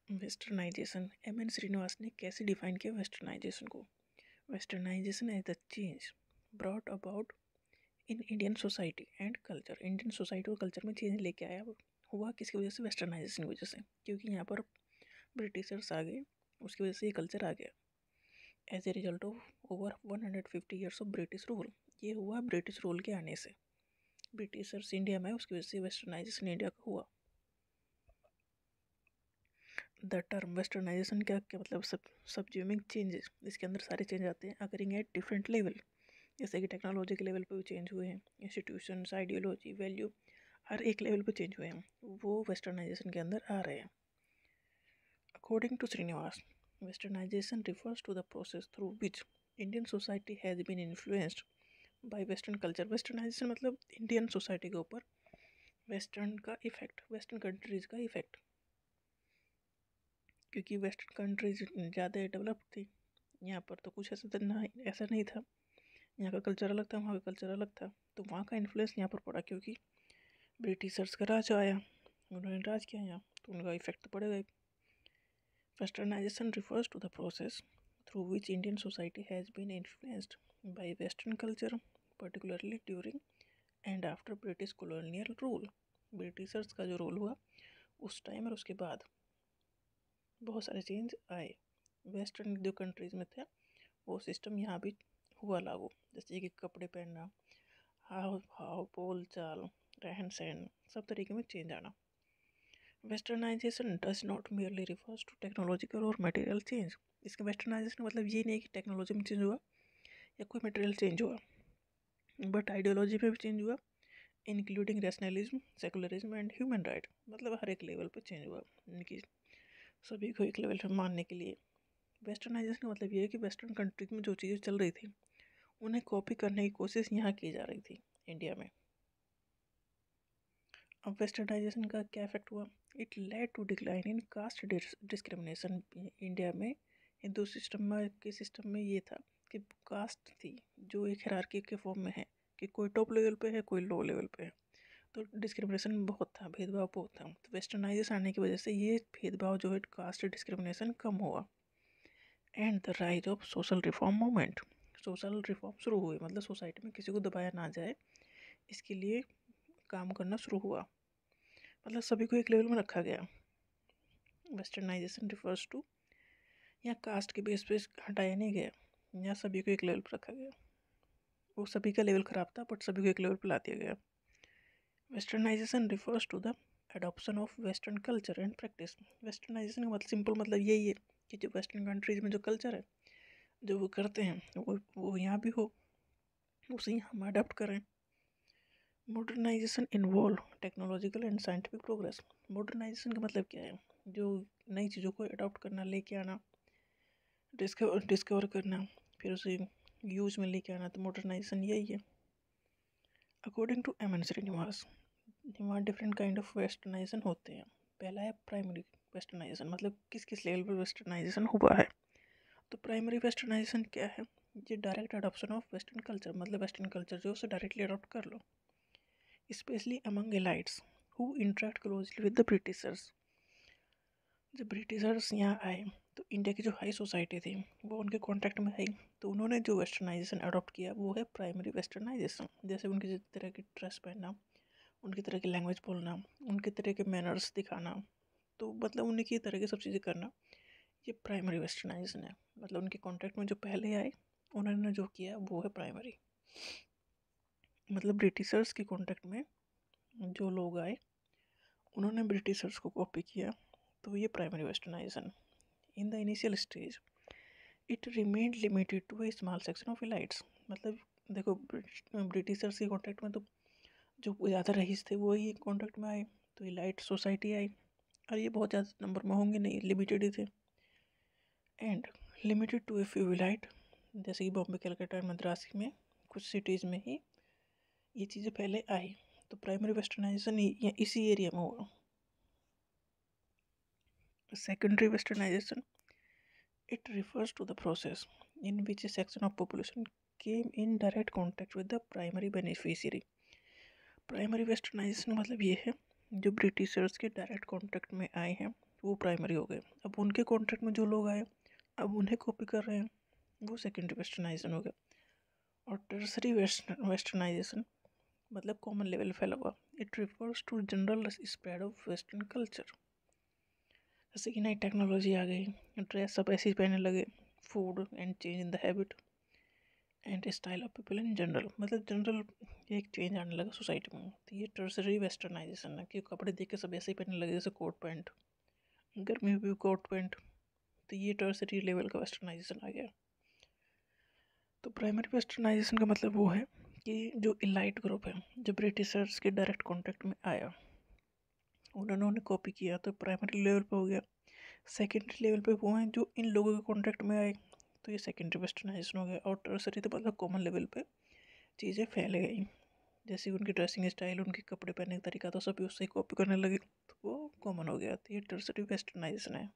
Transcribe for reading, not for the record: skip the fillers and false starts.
Westernisation M N Srinivas ने कैसे define किया वेस्टर्नाइजेशन को? Westernization as the change brought about in Indian society and culture. Indian society और culture में change लेके आया हुआ किसकी वजह से? वेस्टर्नाइजेशन की वजह से, क्योंकि यहाँ पर ब्रिटिशर्स आ गए, उसकी वजह से ये कल्चर आ गया। As a result of over 150 years of British rule, ये हुआ ब्रिटिश रूल के आने से। ब्रिटिशर्स इंडिया में, उसकी वजह से वेस्टर्नाइजेशन इंडिया का हुआ। द टर्म वेस्टर्नाइजेशन क्या क्या मतलब? सबज्यूमिंग चेंजेस, इसके अंदर सारे चेंज आते हैं अकरिंग एट डिफरेंट लेवल, जैसे कि टेक्नोलॉजी के लेवल पे भी चेंज हुए हैं, इंस्टीट्यूशंस, आइडियोलॉजी, वैल्यू, हर एक लेवल पे चेंज हुए हैं, वो वेस्टर्नाइजेशन के अंदर आ रहे हैं। According to Srinivas, westernization refers to the process through which Indian society has been influenced by western culture. Westernization मतलब इंडियन सोसाइटी के ऊपर वेस्टर्न का इफेक्ट, वेस्टर्न कंट्रीज़ का इफेक्ट, क्योंकि वेस्टर्न कंट्रीज ज़्यादा डेवलप थी। यहाँ पर तो कुछ ऐसा नहीं था। यहाँ का कल्चर अलग था, वहाँ का कल्चर अलग था, तो वहाँ का इन्फ्लुएंस यहाँ पर पड़ा, क्योंकि ब्रिटिशर्स का राज आया, उन्होंने राज किया यहाँ, तो उनका इफेक्ट तो पड़ेगा ही। Westernization refers to the process through which Indian society has been influenced by western culture, particularly during and after British colonial rule. Britishers का जो रूल हुआ उस टाइम और उसके बाद बहुत सारे चेंज आए। वेस्टर्न जो कंट्रीज़ में थे वो सिस्टम यहाँ भी हुआ लागू, जैसे कि कपड़े पहनना, हाव भाव, बोल चाल, रहन सहन, सब तरीके में चेंज आना। Westernization does not merely refers to technological और मटेरियल चेंज। इसका वेस्टर्नाइजेशन मतलब ये नहीं कि टेक्नोलॉजी में चेंज हुआ या कोई मटेरियल चेंज हुआ, बट आइडियोलॉजी में भी चेंज हुआ, including rationalism, secularism and human right. मतलब हर एक लेवल पर चेंज हुआ, इनकी सभी को एक लेवल पर मानने के लिए। वेस्टर्नाइजेशन का मतलब ये है कि वेस्टर्न कंट्री में जो चीज़ें चल रही थी उन्हें कॉपी करने की कोशिश यहाँ की जा रही थी इंडिया में। अब वेस्टर्नाइजेशन का क्या इफेक्ट हुआ? It led to decline in caste discrimination. India में हिंदू सिस्टम में ये था कि कास्ट थी जो एक हायरार्की के फॉर्म में है, कि कोई टॉप लेवल पे है, कोई लो लेवल पे है, तो डिस्क्रिमिनेशन बहुत था, भेदभाव बहुत था। तो वेस्टर्नाइजेशन आने की वजह से ये भेदभाव जो है, कास्ट डिस्क्रिमिनेशन कम हुआ। And the rise of social reform movement, social reform शुरू हुए, मतलब सोसाइटी में किसी को दबाया ना जाए, इसके लिए काम करना शुरू हुआ, मतलब सभी को एक लेवल में रखा गया। वेस्टर्नाइजेशन रिफर्स टू, यहाँ कास्ट के बेस पे हटाया नहीं गया, यहाँ सभी को एक लेवल पर रखा गया। वो सभी का लेवल ख़राब था, बट सभी को एक लेवल पर ला दिया गया। Westernization refers to the adoption of western culture and practice. Westernization का मतलब सिंपल मतलब यही है कि जो वेस्टर्न कंट्रीज में जो कल्चर है, जो वो करते हैं, वो यहाँ भी हो, उसे हम अडॉप्ट करें। Modernization involve technological and scientific progress. Modernization का मतलब क्या है? जो नई चीज़ों को अडॉप्ट करना, लेके आना, डिस्कवर करना, फिर उसे यूज में लेके आना, तो मॉडर्नाइजेशन यही है। According to M N Srinivas, वहाँ डिफरेंट काइंड ऑफ वेस्टर्नाइजेशन होते हैं। पहला है प्राइमरी वेस्टर्नाइजेशन, मतलब किस किस लेवल पर वेस्टर्नाइजेशन हुआ है। तो प्राइमरी वेस्टर्नाइजेशन क्या है? ये direct adoption of western culture, मतलब वेस्टर्न कल्चर जो उसे डायरेक्टली अडॉप्ट कर लो, specially among elites who interact closely with the Britishers. जब ब्रिटिशर्स यहाँ आए तो इंडिया की जो हाई सोसाइटी थी वो उनके कॉन्टैक्ट में आई, तो उन्होंने जो वेस्टर्नाइजेशन अडॉप्ट किया वो है प्राइमरी वेस्टर्नाइजेशन। जैसे उनकी जिस तरह की ड्रेस पहनना, उनकी तरह की लैंग्वेज बोलना, उनके तरह के मैनर्स दिखाना, तो मतलब उनकी तरह की सब चीज़ें करना, ये प्राइमरी वेस्टर्नाइजेशन है। मतलब उनके कॉन्टैक्ट में जो पहले आए उन्होंने जो किया वो है प्राइमरी। मतलब ब्रिटिशर्स के कॉन्टैक्ट में जो लोग आए उन्होंने ब्रिटिशर्स को कॉपी किया, तो ये primary westernization. In the initial stage it remained limited to a small section of elites. मतलब देखो, ब्रिटिशर्स के कॉन्टैक्ट में तो जो ज़्यादा रईस थे वो ही कॉन्टैक्ट में आए, तो इलाइट सोसाइटी आई, और ये बहुत ज़्यादा नंबर में होंगे नहीं, लिमिटेड ही थे। And limited to a few elite, जैसे कि बॉम्बे, कलकत्ता, मद्रासी में कुछ सिटीज़ में ही ये चीज़ें पहले आई, तो प्राइमरी वेस्टर्नाइजेशन इसी एरिया में हुआ। Secondary westernization, it refers to the process in which a section of population came in direct contact with the primary beneficiary. Primary westernization मतलब ये है जो ब्रिटिशर्स के डायरेक्ट कांटेक्ट में आए हैं, वो प्राइमरी हो गए। अब उनके कॉन्ट्रैक्ट में जो लोग आए अब उन्हें कॉपी कर रहे हैं, वो सेकेंडरी वेस्टर्नाइजेशन हो गया। और टर्सरी वेस्टर्नाइजेशन मतलब कॉमन लेवल फैला हुआ। It refers to general spread of western culture. जैसे कि नई टेक्नोलॉजी आ गई, ड्रेस सब ऐसे ही पहनने लगे, food and change in the habit and style of people in general, मतलब जनरल एक चेंज आने लगा सोसाइटी में। तो ये टर्सरी वेस्टर्नाइजेशन है कि कपड़े देख के सब ऐसे ही पहनने लगे जैसे कोट पैंट, गर्मी में भी कोट पैंट। तो ये टर्सरी लेवल का वेस्टर्नाइजेशन आ गया। तो प्राइमरी वेस्टर्नाइजेशन का मतलब वो है कि जो इलाइट ग्रुप है, जो ब्रिटिशर्स के डायरेक्ट कॉन्टेक्ट में आया, उन्होंने कॉपी किया, तो प्राइमरी लेवल पे हो गया। सेकेंडरी लेवल पे वो हैं जो इन लोगों के कॉन्ट्रैक्ट में आए, तो ये सेकेंडरी वेस्टर्नाइजेशन हो गया। और टर्सरी तो मतलब कॉमन लेवल पे चीज़ें फैल गई, जैसे उनकी ड्रेसिंग स्टाइल, उनके कपड़े पहनने का तरीका, तो सभी उससे कॉपी करने लगे, तो वो कॉमन हो गया। तो ये टर्सरी वेस्टर्नाइजेशन है।